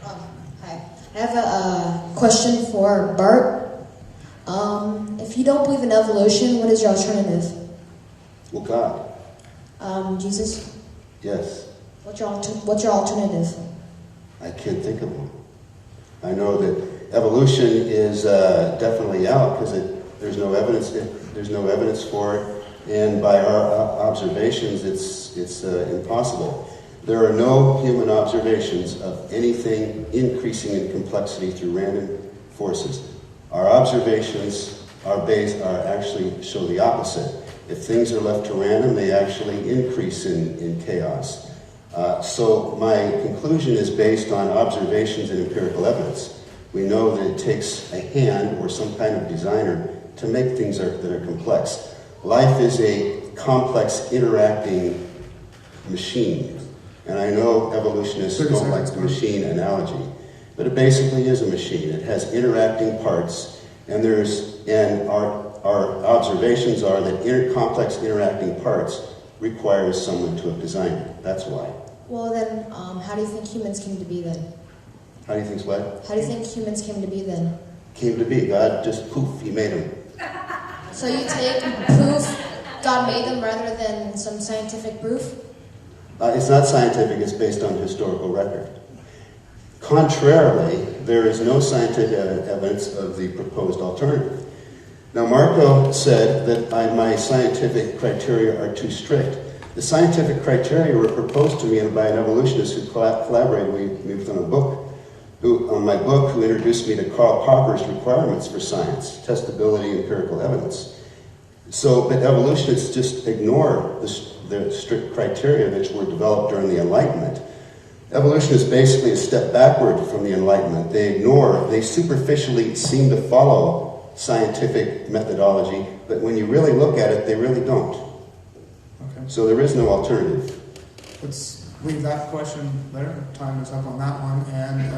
Hi. I have a question for Bart. If you don't believe in evolution, what is your alternative? Well, God. Jesus? Yes. What's your alternative? I can't think of one. I know that evolution is definitely out because there's no evidence. There's no evidence for it, and by our observations, it's impossible. There are no human observations of anything increasing in complexity through random forces. Our observations are actually show the opposite. If things are left to random, they actually increase in chaos. So my conclusion is based on observations and empirical evidence. We know that it takes a hand or some kind of designer to make things that are complex. Life is a complex, interacting machine. And I know evolutionists don't like the machine analogy, but it basically is a machine. It has interacting parts, and our observations are that complex interacting parts requires someone to have designed it. That's why. Well then, how do you think humans came to be then? How do you think what? How do you think humans came to be then? Came to be. God just poof, he made them. So you take proof God made them rather than some scientific proof? It's not scientific, it's based on historical record. Contrarily, there is no scientific evidence of the proposed alternative. Now, Marco said that my scientific criteria are too strict. The scientific criteria were proposed to me by an evolutionist who collaborated with me on my book, who introduced me to Karl Popper's requirements for science, testability, empirical evidence. But evolutionists just ignore the strict criteria that were developed during the Enlightenment. Evolution is basically a step backward from the Enlightenment. They superficially seem to follow scientific methodology, but when you really look at it, they really don't. Okay. So there is no alternative. Let's leave that question there. Time is up on that one. And